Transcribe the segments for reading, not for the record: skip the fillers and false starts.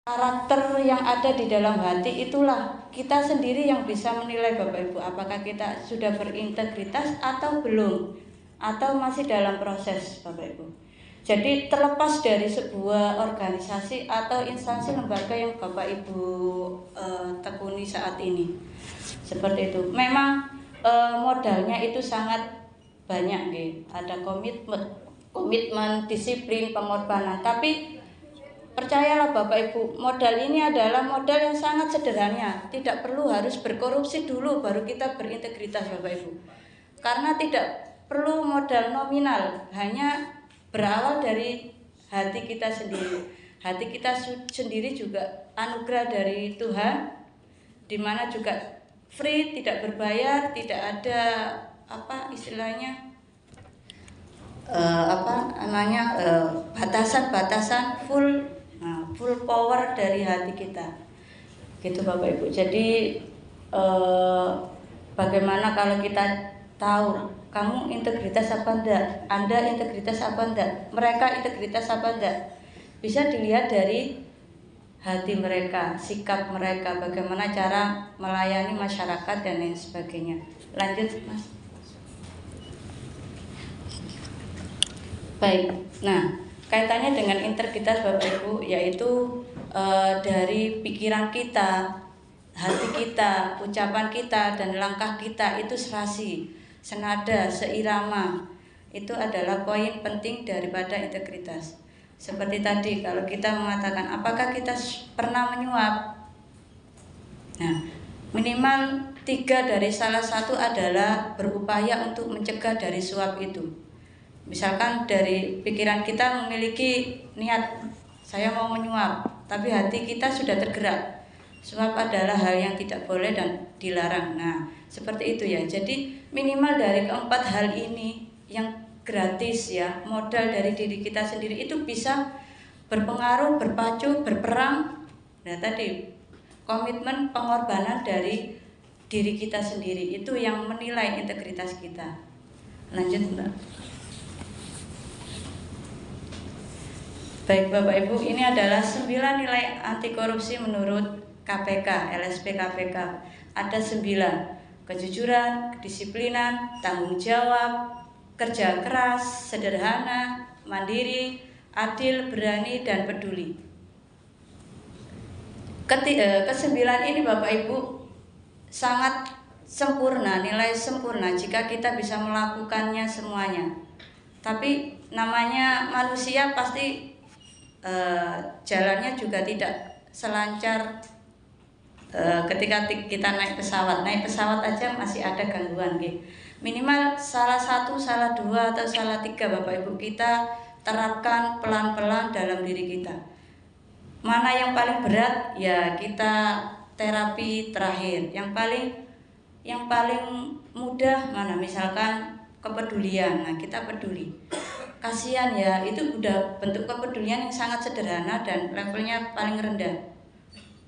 karakter yang ada di dalam hati itulah kita sendiri yang bisa menilai Bapak Ibu, apakah kita sudah berintegritas atau belum, atau masih dalam proses Bapak Ibu. Jadi terlepas dari sebuah organisasi atau instansi lembaga yang Bapak Ibu tekuni saat ini, seperti itu. Memang modalnya itu sangat banyak, ada komitmen, disiplin, pengorbanan. Tapi percayalah Bapak Ibu, modal ini adalah modal yang sangat sederhana. Tidak perlu harus berkorupsi dulu baru kita berintegritas Bapak Ibu. Karena tidak perlu modal nominal, hanya berawal dari hati kita sendiri. Hati kita sendiri juga anugerah dari Tuhan, dimana juga free, tidak berbayar, tidak ada batasan-batasan, full power dari hati kita, gitu Bapak Ibu. Jadi bagaimana kalau kita tahu kamu integritas apa enggak, Anda integritas apa enggak, mereka integritas apa enggak, bisa dilihat dari hati mereka, sikap mereka, bagaimana cara melayani masyarakat dan lain sebagainya. Lanjut Mas. Baik, nah kaitannya dengan integritas Bapak Ibu, yaitu dari pikiran kita, hati kita, ucapan kita, dan langkah kita itu serasi, senada, seirama. Itu adalah poin penting daripada integritas. Seperti tadi, kalau kita mengatakan apakah kita pernah menyuap, nah minimal 3 dari salah satu adalah berupaya untuk mencegah dari suap itu. Misalkan dari pikiran kita memiliki niat saya mau menyuap, tapi hati kita sudah tergerak. Suap adalah hal yang tidak boleh dan dilarang. Nah, seperti itu ya. Jadi minimal dari keempat hal ini yang gratis ya, modal dari diri kita sendiri itu bisa berpengaruh, berpacu, berperang. Nah, tadi komitmen, pengorbanan dari diri kita sendiri itu yang menilai integritas kita. Lanjut Mbak. Baik Bapak Ibu, ini adalah 9 nilai anti korupsi menurut KPK, LSP KPK. Ada 9: kejujuran, kedisiplinan, tanggung jawab, kerja keras, sederhana, mandiri, adil, berani, dan peduli. Kesembilan ini Bapak Ibu sangat sempurna, nilai sempurna jika kita bisa melakukannya semuanya. Tapi namanya manusia pasti jalannya juga tidak selancar ketika kita naik pesawat aja masih ada gangguan gitu. Minimal salah 1, salah 2, atau salah 3 Bapak Ibu kita terapkan pelan-pelan dalam diri kita. Mana yang paling berat ya kita terapi terakhir. Yang paling mudah mana, misalkan kepedulian. Nah, kita peduli. Kasihan ya, itu udah bentuk kepedulian yang sangat sederhana dan levelnya paling rendah.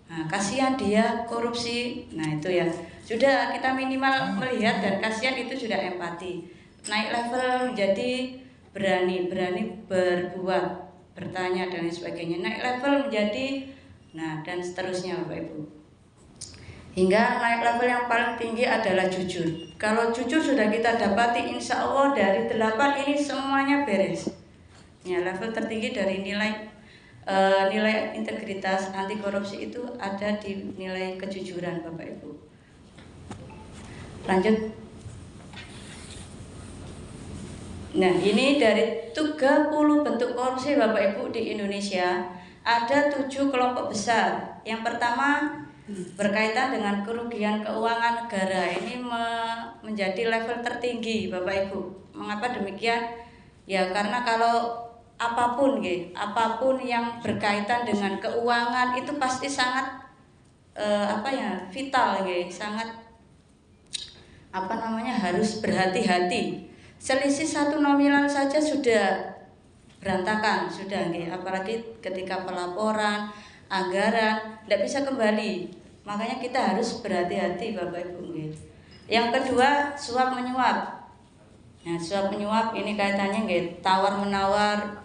Nah, kasihan dia korupsi. Nah, itu ya. Sudah kita minimal melihat dan kasihan itu sudah empati. Naik level menjadi berani berbuat, bertanya dan lain sebagainya. Naik level menjadi dan seterusnya Bapak Ibu. Hingga naik level yang paling tinggi adalah jujur. Kalau jujur sudah kita dapati, insya Allah dari 8 ini semuanya beres. Ya, level tertinggi dari nilai integritas anti korupsi itu ada di nilai kejujuran Bapak Ibu. Lanjut. Nah, ini dari 30 bentuk korupsi Bapak Ibu di Indonesia, ada 7 kelompok besar. Yang pertama berkaitan dengan kerugian keuangan negara. Ini menjadi level tertinggi Bapak Ibu. Mengapa demikian? Ya karena kalau apapun yang berkaitan dengan keuangan itu pasti sangat vital sangat harus berhati-hati. Selisih 1 nominal saja sudah berantakan, apalagi ketika pelaporan, anggaran tidak bisa kembali. Makanya kita harus berhati-hati Bapak Ibu. Yang kedua, suap menyuap. Nah, suap menyuap ini kaitannya tawar menawar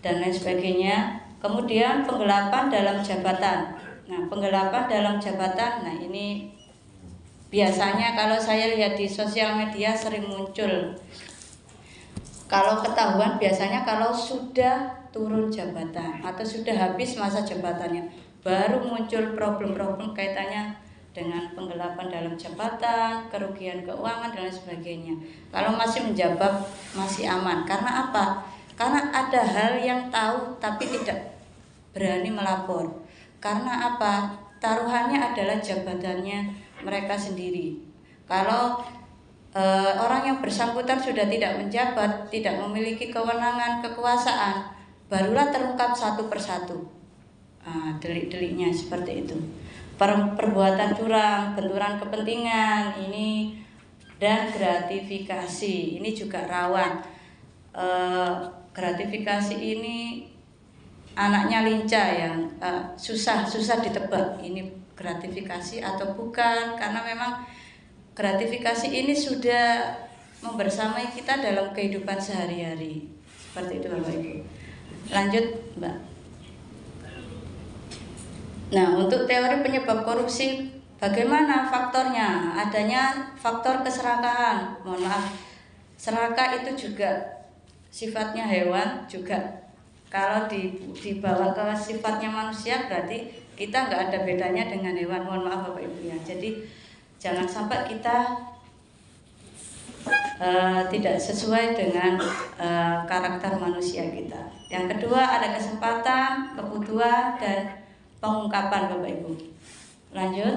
dan lain sebagainya. Kemudian penggelapan dalam jabatan. Nah, penggelapan dalam jabatan, nah ini biasanya kalau saya lihat di sosial media sering muncul. Kalau ketahuan biasanya kalau sudah turun jabatan atau sudah habis masa jabatannya, baru muncul problem-problem kaitannya dengan penggelapan dalam jabatan, kerugian keuangan dan lain sebagainya. Kalau masih menjabat masih aman. Karena apa? Karena ada hal yang tahu tapi tidak berani melapor. Karena apa? Taruhannya adalah jabatannya mereka sendiri. Kalau orang yang bersangkutan sudah tidak menjabat, tidak memiliki kewenangan, kekuasaan, barulah terungkap satu persatu delik-deliknya seperti itu. Perbuatan curang, benturan kepentingan ini, dan gratifikasi ini juga rawan. Gratifikasi ini anaknya lincah yang susah ditebak ini gratifikasi atau bukan, karena memang gratifikasi ini sudah membersamai kita dalam kehidupan sehari-hari. Seperti itu Bapak Ibu. Lanjut Mbak. Nah, untuk teori penyebab korupsi, bagaimana faktornya? Adanya faktor keserakahan. Mohon maaf, serakah itu juga sifatnya hewan juga. Kalau dibawa ke sifatnya manusia berarti kita nggak ada bedanya dengan hewan. Mohon maaf Bapak Ibu ya. Jadi jangan sampai kita tidak sesuai dengan karakter manusia kita. Yang kedua ada kesempatan, kebutuhan, dan pengungkapan Bapak Ibu. Lanjut.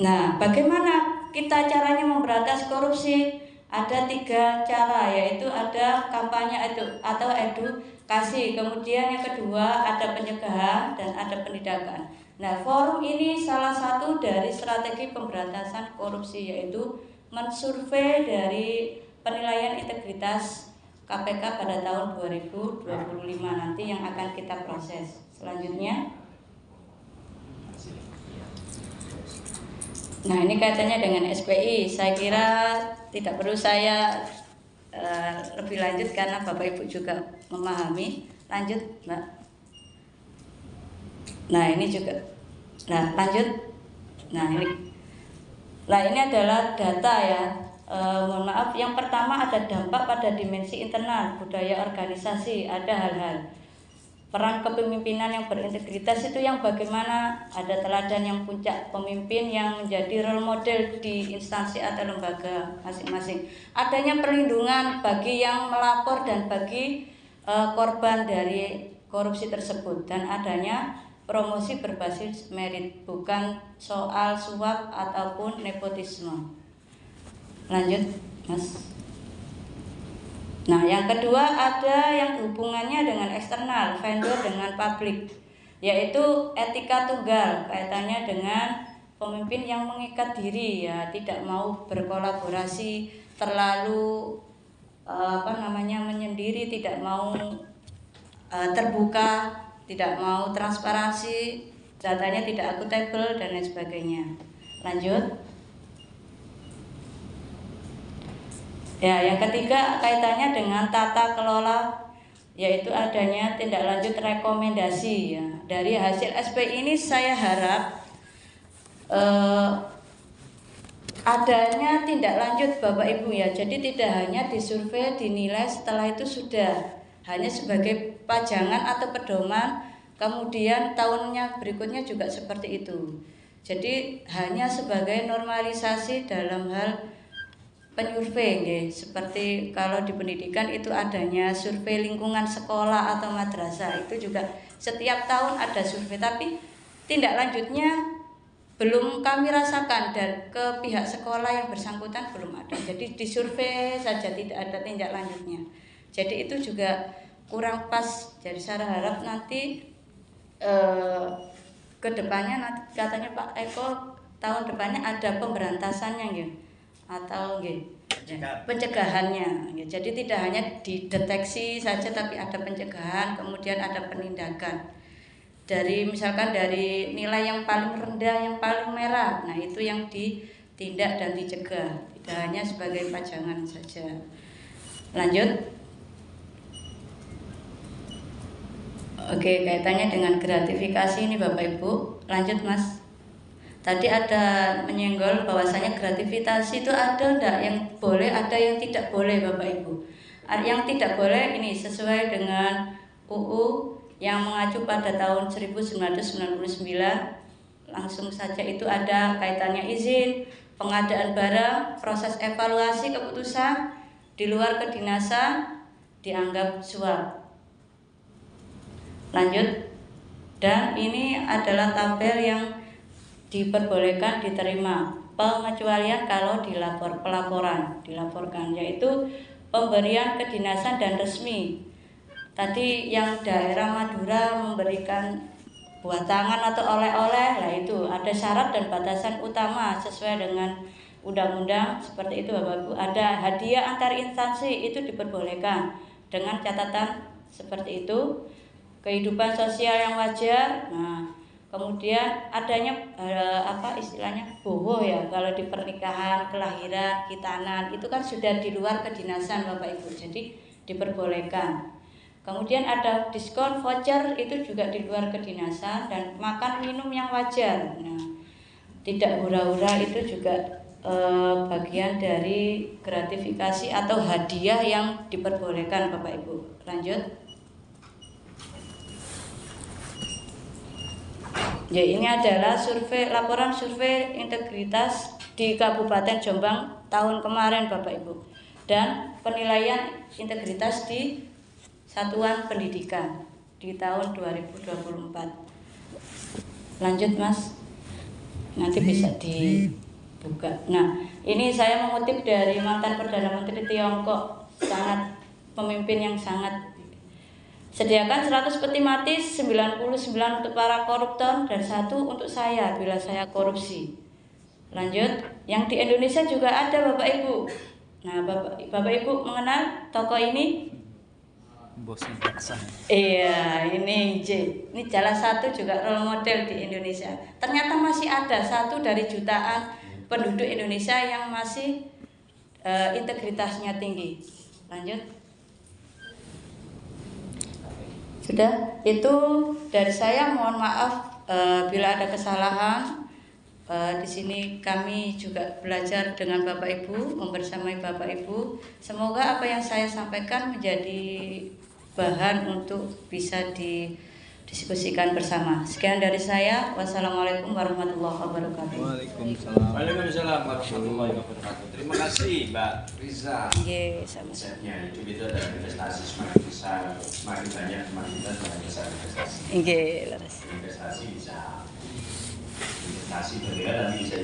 Nah, bagaimana kita caranya memberantas korupsi? Ada 3 cara, yaitu ada kampanye atau edukasi, kemudian yang kedua ada pencegahan dan ada penindakan. Nah, forum ini salah satu dari strategi pemberantasan korupsi, yaitu mensurvei dari penilaian integritas KPK pada tahun 2025 nanti yang akan kita proses. Selanjutnya, nah ini kaitannya dengan SPI. Saya kira tidak perlu saya lebih lanjut karena Bapak Ibu juga memahami. Lanjut Mbak. Nah ini juga. Nah lanjut. Nah ini adalah data ya. Mohon maaf. Yang pertama ada dampak pada dimensi internal budaya organisasi. Ada hal-hal peran kepemimpinan yang berintegritas itu yang bagaimana, ada teladan yang puncak pemimpin yang menjadi role model di instansi atau lembaga masing-masing. Adanya perlindungan bagi yang melapor dan bagi korban dari korupsi tersebut, dan adanya promosi berbasis merit, bukan soal suap ataupun nepotisme. Lanjut Mas. Nah, yang kedua ada yang hubungannya dengan eksternal, vendor dengan publik, yaitu etika tunggal, kaitannya dengan pemimpin yang mengikat diri ya, tidak mau berkolaborasi, terlalu menyendiri, tidak mau terbuka, tidak mau transparansi, datanya tidak akuntabel dan lain sebagainya. Lanjut. Ya, yang ketiga kaitannya dengan tata kelola, yaitu adanya tindak lanjut rekomendasi ya. Dari hasil SPI ini saya harap adanya tindak lanjut Bapak Ibu ya. Jadi tidak hanya disurvei, dinilai, setelah itu sudah hanya sebagai pajangan atau pedoman, kemudian tahunnya berikutnya juga seperti itu. Jadi hanya sebagai normalisasi dalam hal penyurvei, seperti kalau di pendidikan itu adanya survei lingkungan sekolah atau madrasah, itu juga setiap tahun ada survei, tapi tindak lanjutnya belum kami rasakan dan ke pihak sekolah yang bersangkutan belum ada. Jadi disurvei saja, tidak ada tindak lanjutnya. Jadi itu juga kurang pas. Jadi saya harap nanti ke depannya, nanti katanya Pak Eko tahun depannya ada pemberantasannya gitu, atau pencegahannya. Jadi tidak hanya dideteksi saja, tapi ada pencegahan, kemudian ada penindakan. Dari misalkan dari nilai yang paling rendah, yang paling merah, nah itu yang ditindak dan dicegah, tidak hanya sebagai pajangan saja. Lanjut. Oke, kaitannya dengan gratifikasi ini Bapak Ibu. Lanjut Mas. Tadi ada menyenggol bahwasanya gratifikasi itu ada enggak yang boleh, ada yang tidak boleh Bapak Ibu. Yang tidak boleh ini sesuai dengan UU yang mengacu pada tahun 1999. Langsung saja itu ada kaitannya izin, pengadaan barang, proses evaluasi keputusan di luar kedinasan dianggap suap. Lanjut. Dan ini adalah tabel yang diperbolehkan diterima, pengecualian kalau dilaporkan, yaitu pemberian kedinasan dan resmi. Tadi yang daerah Madura memberikan buah tangan atau oleh-oleh, lah itu ada syarat dan batasan utama sesuai dengan undang-undang seperti itu Bapak Ibu. Ada hadiah antar instansi itu diperbolehkan dengan catatan seperti itu. Kehidupan sosial yang wajar. Nah, kemudian adanya istilahnya boho ya, kalau di pernikahan, kelahiran, khitanan itu kan sudah di luar kedinasan Bapak Ibu, jadi diperbolehkan. Kemudian ada diskon voucher itu juga di luar kedinasan, dan makan minum yang wajar. Nah, tidak hura-hura itu juga bagian dari gratifikasi atau hadiah yang diperbolehkan Bapak Ibu. Lanjut. Ya, ini adalah laporan survei integritas di Kabupaten Jombang tahun kemarin Bapak Ibu, dan penilaian integritas di satuan pendidikan di tahun 2024. Lanjut Mas, nanti bisa dibuka. Nah, ini saya mengutip dari mantan Perdana Menteri Tiongkok, pemimpin yang sangat. Sediakan 100 peti mati, 99 untuk para koruptor dan 1 untuk saya bila saya korupsi. Lanjut, yang di Indonesia juga ada Bapak Ibu. Nah, Bapak Ibu mengenal tokoh ini? Bosnya Jaksa. Iya, ini salah satu juga role model di Indonesia. Ternyata masih ada 1 dari jutaan penduduk Indonesia yang masih integritasnya tinggi. Lanjut. Sudah, itu dari saya. Mohon maaf bila ada kesalahan. Di sini kami juga belajar dengan Bapak Ibu, membersamai Bapak Ibu. Semoga apa yang saya sampaikan menjadi bahan untuk bisa didiskusikan bersama. Sekian dari saya. Wassalamualaikum warahmatullahi wabarakatuh. Waalaikumsalam. Waalaikumsalam warahmatullahi wabarakatuh. Terima kasih Mbak Riza. Iya, sama-sama. Konsepnya hidup itu adalah investasi, semakin besar, semakin banyak, semakin besar investasi. Iya, leres. Investasi bisa, investasi berbeda tapi bisa